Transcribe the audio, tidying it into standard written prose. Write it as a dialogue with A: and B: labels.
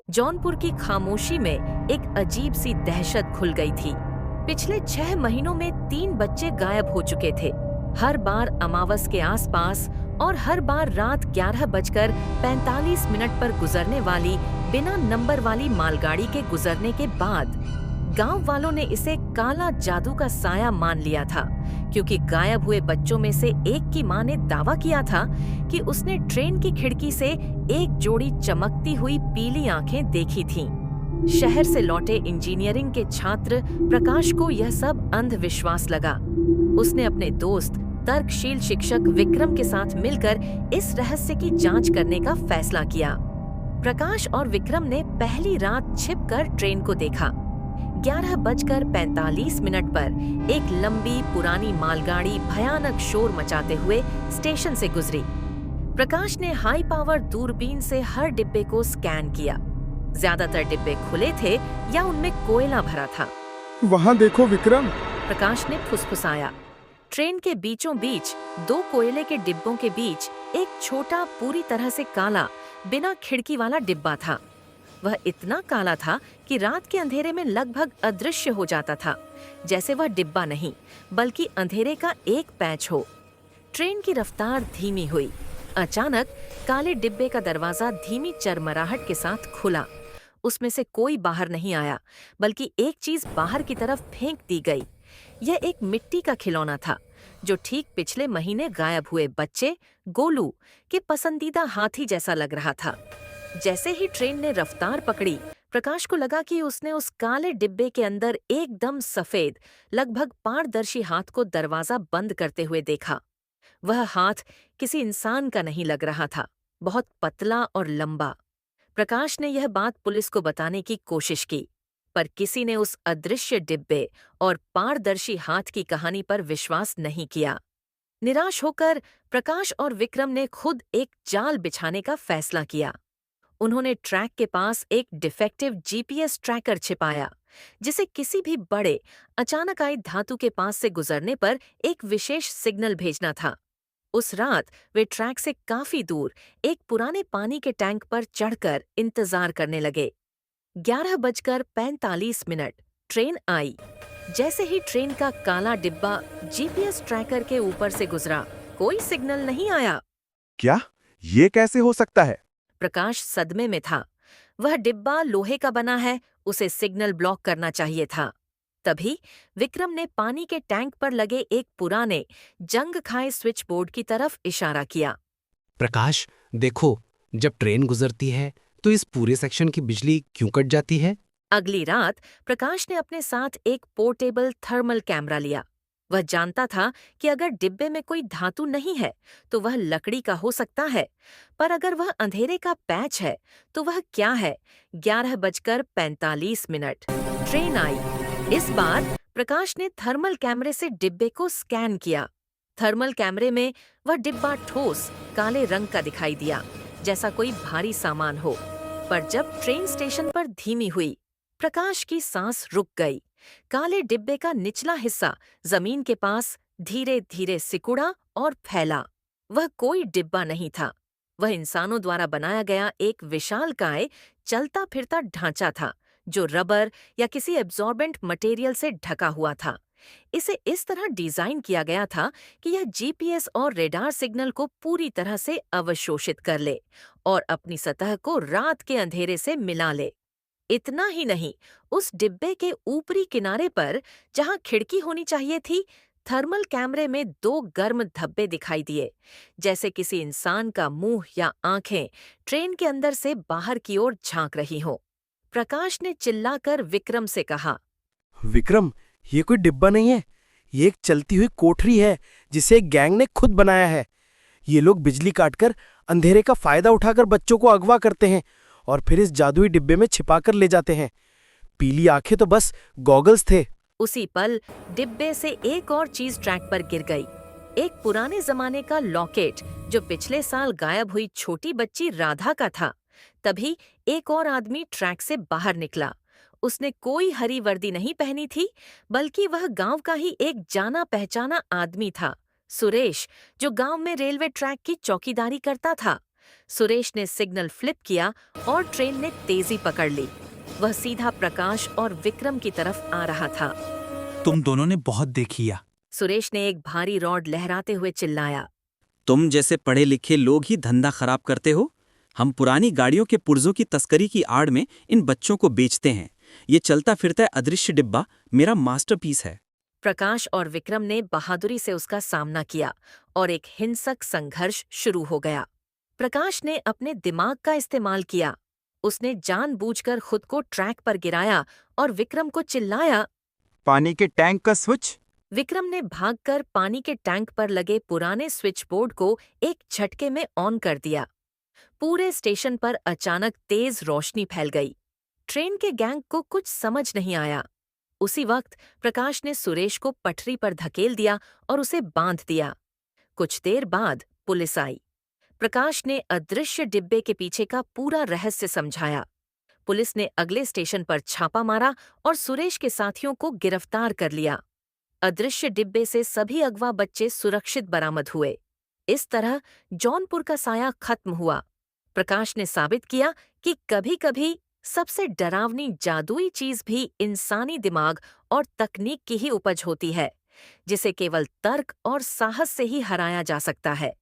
A: जौनपुर की खामोशी में एक अजीब सी दहशत घुल गई थी। पिछले 6 महीनों में 3 बच्चे गायब हो चुके थे। हर बार अमावस के आसपास और हर बार रात 11:45 पर गुजरने वाली बिना नंबर वाली मालगाड़ी के गुजरने के बाद गांव वालों ने इसे काला जादू का साया मान लिया था, क्योंकि गायब हुए बच्चों में से एक की मां ने दावा किया था कि उसने ट्रेन की खिड़की से एक जोड़ी चमकती हुई पीली आंखें देखी थीं। शहर से लौटे इंजीनियरिंग के छात्र प्रकाश को यह सब अंधविश्वास लगा। उसने अपने दोस्त तर्कशील शिक्षक विक्रम के साथ मिलकर इस रहस्य की जांच करने का फैसला किया। प्रकाश और विक्रम ने पहली रात छिपकर ट्रेन को देखा। 11:45 पर एक लंबी पुरानी मालगाड़ी भयानक शोर मचाते हुए स्टेशन से गुजरी। प्रकाश ने हाई पावर दूरबीन से हर डिब्बे को स्कैन किया। ज्यादातर डिब्बे खुले थे या उनमें कोयला भरा था।
B: वहाँ देखो विक्रम,
A: प्रकाश ने फुसफुसाया। ट्रेन के बीचों बीच 2 कोयले के डिब्बों के बीच एक छोटा पूरी तरह से काला बिना खिड़की वाला डिब्बा था। वह इतना काला था कि रात के अंधेरे में लगभग अदृश्य हो जाता था, जैसे वह डिब्बा नहीं बल्कि अंधेरे का एक पैच हो। ट्रेन की रफ्तार धीमी हुई। अचानक काले डिब्बे का दरवाजा धीमी चरमराहट के साथ खुला। उसमें से कोई बाहर नहीं आया, बल्कि एक चीज बाहर की तरफ फेंक दी गई। यह एक मिट्टी का खिलौना था, जो ठीक पिछले महीने गायब हुए बच्चे गोलू के पसंदीदा हाथी जैसा लग रहा था। जैसे ही ट्रेन ने रफ्तार पकड़ी, प्रकाश को लगा कि उसने उस काले डिब्बे के अंदर एकदम सफेद, लगभग पारदर्शी हाथ को दरवाजा बंद करते हुए देखा। वह हाथ किसी इंसान का नहीं लग रहा था, बहुत पतला और लंबा। प्रकाश ने यह बात पुलिस को बताने की कोशिश की, पर किसी ने उस अदृश्य डिब्बे और पारदर्शी हाथ की कहानी पर विश्वास नहीं किया। निराश होकर प्रकाश और विक्रम ने खुद एक जाल बिछाने का फैसला किया। उन्होंने ट्रैक के पास एक डिफेक्टिव जीपीएस ट्रैकर छिपाया, जिसे किसी भी बड़े अचानक आई धातु के पास से गुजरने पर एक विशेष सिग्नल भेजना था। उस रात वे ट्रैक से काफी दूर एक पुराने पानी के टैंक पर चढ़कर इंतजार करने लगे। 11:45 ट्रेन आई। जैसे ही ट्रेन का काला डिब्बा जीपीएस ट्रैकर के ऊपर से गुजरा, कोई सिग्नल नहीं आया।
B: क्या ये कैसे हो सकता है?
A: प्रकाश सदमे में था। वह डिब्बा लोहे का बना है, उसे सिग्नल ब्लॉक करना चाहिए था। तभी विक्रम ने पानी के टैंक पर लगे एक पुराने जंग खाए स्विच बोर्ड की तरफ इशारा किया।
C: प्रकाश, देखो, जब ट्रेन गुजरती है तो इस पूरे सेक्शन की बिजली क्यों कट जाती है?
A: अगली रात प्रकाश ने अपने साथ एक पोर्टेबल थर्मल कैमरा लिया। वह जानता था कि अगर डिब्बे में कोई धातु नहीं है तो वह लकड़ी का हो सकता है, पर अगर वह अंधेरे का पैच है तो वह क्या है? 11:45 ट्रेन आई। इस बार प्रकाश ने थर्मल कैमरे से डिब्बे को स्कैन किया। थर्मल कैमरे में वह डिब्बा ठोस काले रंग का दिखाई दिया, जैसा कोई भारी सामान हो। पर जब ट्रेन स्टेशन पर धीमी हुई, प्रकाश की सांस रुक गई। काले डिब्बे का निचला हिस्सा जमीन के पास धीरे धीरे सिकुड़ा और फैला। वह कोई डिब्बा नहीं था, वह इंसानों द्वारा बनाया गया एक विशालकाय चलता फिरता ढांचा था, जो रबर या किसी एब्जॉर्बेंट मटेरियल से ढका हुआ था। इसे इस तरह डिजाइन किया गया था कि यह जीपीएस और रेडार सिग्नल को पूरी तरह से अवशोषित कर ले और अपनी सतह को रात के अंधेरे से मिला ले। इतना ही नहीं, उस डिब्बे के ऊपरी किनारे पर, जहां खिड़की होनी चाहिए थी, थर्मल कैमरे में 2 गर्म धब्बे दिखाई दिए, जैसे किसी इंसान का मुंह या आंखें ट्रेन के अंदर से बाहर की ओर झांक रही हो। प्रकाश ने चिल्लाकर विक्रम से कहा,
D: विक्रम, ये कोई डिब्बा नहीं है, ये एक चलती हुई कोठरी है जिसे एक गैंग ने खुद बनाया है। ये लोग बिजली काटकर अंधेरे का फायदा उठाकर बच्चों को अगवा करते हैं और फिर इस जादुई डिब्बे में छिपाकर ले जाते हैं। पीली आंखें तो बस गॉगल्स थे।
A: उसी पल डिब्बे से एक और चीज ट्रैक पर गिर गई। एक पुराने जमाने का लॉकेट, जो पिछले साल गायब हुई छोटी बच्ची राधा का था। तभी एक और आदमी ट्रैक से बाहर निकला। उसने कोई हरी वर्दी नहीं पहनी थी, बल्कि वह गांव का ही एक जाना पहचाना आदमी था, सुरेश, जो गांव में रेलवे ट्रैक की चौकीदारी करता था। सुरेश ने सिग्नल फ्लिप किया और ट्रेन ने तेजी पकड़ ली। वह सीधा प्रकाश और विक्रम की तरफ आ रहा था।
E: तुम दोनों ने बहुत देखिया।
A: सुरेश ने एक भारी रॉड लहराते हुए चिल्लाया।
F: तुम जैसे पढ़े लिखे लोग ही धंधा खराब करते हो। हम पुरानी गाड़ियों के पुर्जों की तस्करी की आड़ में इन बच्चों को बेचते हैं। ये चलता फिरता अदृश्य डिब्बा मेरा मास्टरपीस है।
A: प्रकाश और विक्रम ने बहादुरी से उसका सामना किया और एक हिंसक संघर्ष शुरू हो गया। प्रकाश ने अपने दिमाग का इस्तेमाल किया। उसने जानबूझकर खुद को ट्रैक पर गिराया और विक्रम को चिल्लाया।
B: पानी के टैंक का स्विच।
A: विक्रम ने भागकर पानी के टैंक पर लगे पुराने स्विच बोर्ड को एक झटके में ऑन कर दिया। पूरे स्टेशन पर अचानक तेज रोशनी फैल गई। ट्रेन के गैंग को कुछ समझ नहीं आया। उसी वक्त प्रकाश ने सुरेश को पटरी पर धकेल दिया और उसे बांध दिया। कुछ देर बाद पुलिस आई। प्रकाश ने अदृश्य डिब्बे के पीछे का पूरा रहस्य समझाया। पुलिस ने अगले स्टेशन पर छापा मारा और सुरेश के साथियों को गिरफ्तार कर लिया। अदृश्य डिब्बे से सभी अगवा बच्चे सुरक्षित बरामद हुए। इस तरह जौनपुर का साया खत्म हुआ। प्रकाश ने साबित किया कि कभी-कभी सबसे डरावनी जादुई चीज भी इंसानी दिमाग और तकनीक की ही उपज होती है, जिसे केवल तर्क और साहस से ही हराया जा सकता है।